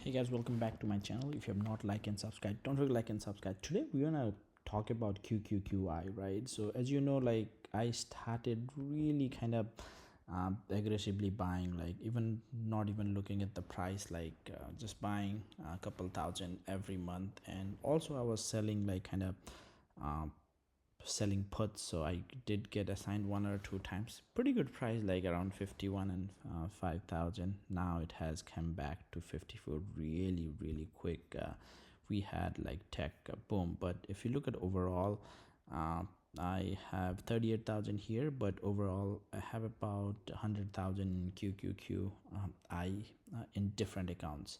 Hey guys, welcome back to my channel. If you have not liked and subscribed, don't forget to like and subscribe. Today we're gonna talk about QQQI, right? So as you know, like I started really kind of aggressively buying, like even not even looking at the price, like just buying a couple thousand every month, and also I was selling like kind of um, selling puts, so I did get assigned one or two times pretty good price, like around 51 and 5,000. Now it has come back to 54 really quick. We had like tech boom, but if you look at overall, uh, I have 38,000 here, but overall I have about 100,000 in QQQ I in different accounts.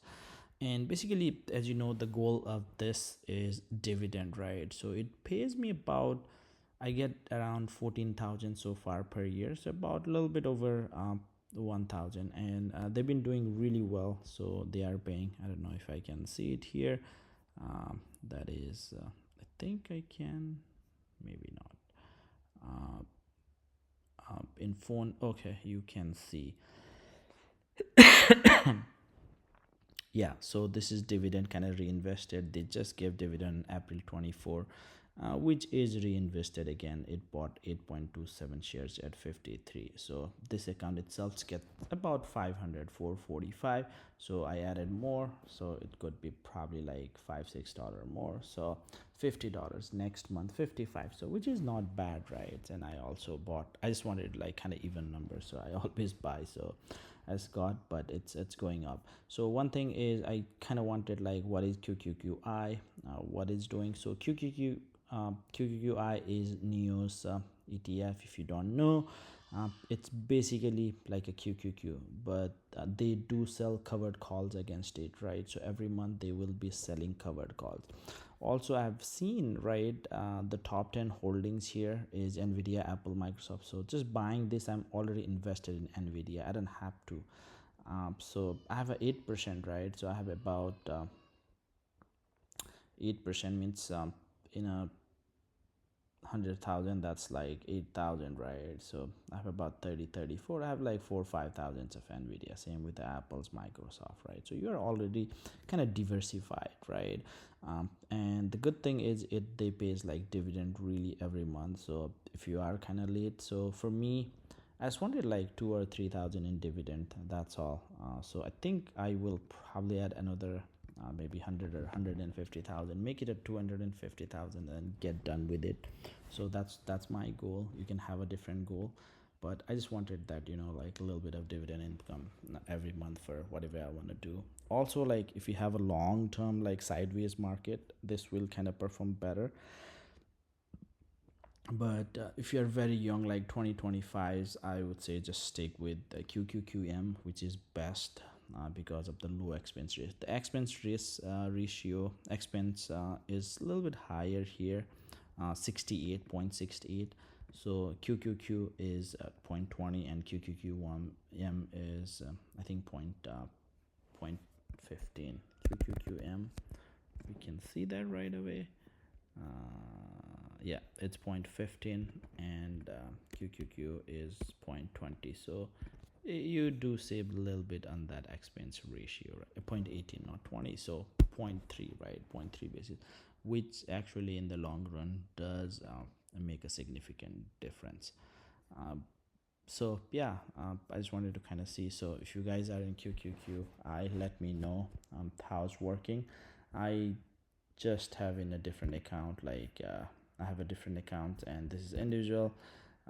And basically, as you know, the goal of this is dividend, right? So it pays me about, I get around 14,000 so far per year, so about a little bit over 1,000. And they've been doing really well, so they are paying, I don't know if I can see it here. That is I think I can, maybe not. In phone, okay, you can see. Yeah, so this is dividend kind of reinvested. They just gave dividend April 24, which is reinvested again. It bought 8.27 shares at 53. So this account itself gets about 500, 445. So I added more, so it could be probably like $5, $6 more. So $50 next month, 55. So which is not bad, right? And I also bought, I just wanted like kind of even numbers, so I always buy. So as got, but it's going up. So one thing is I kind of wanted like what is QQQI, what is doing. So QQQI is news ETF. If you don't know, it's basically like a QQQ, but they do sell covered calls against it, right? So every month they will be selling covered calls. Also, I've seen, right, the top 10 holdings here is Nvidia, Apple, Microsoft. So just buying this, I'm already invested in Nvidia. I don't have to. So I have a 8%, right? So I have about 8% means in a 100,000, that's like 8,000, right? So I have about 30, 34. I have like 4 or 5 thousands of Nvidia. Same with the Apple's, Microsoft, right? So you are already kind of diversified, right? And the good thing is they pays like dividend really every month. So if you are kind of late, so for me, I just wanted like 2 or 3 thousand in dividend. That's all. So I think I will probably add another maybe 100 or 150,000, make it at 250,000 and get done with it. So that's my goal. You can have a different goal, but I just wanted that, like a little bit of dividend income every month for whatever I want to do. Also, like if you have a long term like sideways market, this will kind of perform better. But if you're very young, like 2025s, I would say just stick with the QQQM, which is best because of the low expense risk. The expense risk ratio expense is a little bit higher here, 68.68. So QQQ is 0.20 and QQQM is I think point 15. QQQM, we can see that right away. Yeah, it's 0.15 and QQQ is 0.20. So you do save a little bit on that expense ratio, right? 0.18, not 20. So zero point 0.3, right? 0.3 basis, which actually in the long run does make a significant difference. So yeah, I just wanted to kind of see. So if you guys are in QQQI, let me know how it's working. I just have in a different account, like I have a different account and this is individual.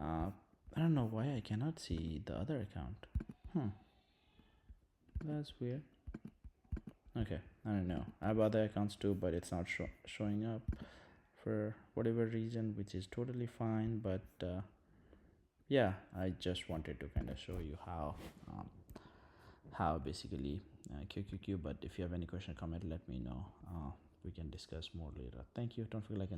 I don't know why I cannot see the other account. That's weird. Okay, I don't know, I have other accounts too, but it's not showing up for whatever reason, which is totally fine. But yeah, I just wanted to kind of show you how basically QQQ. But if you have any question, comment, let me know. We can discuss more later. Thank you. Don't forget like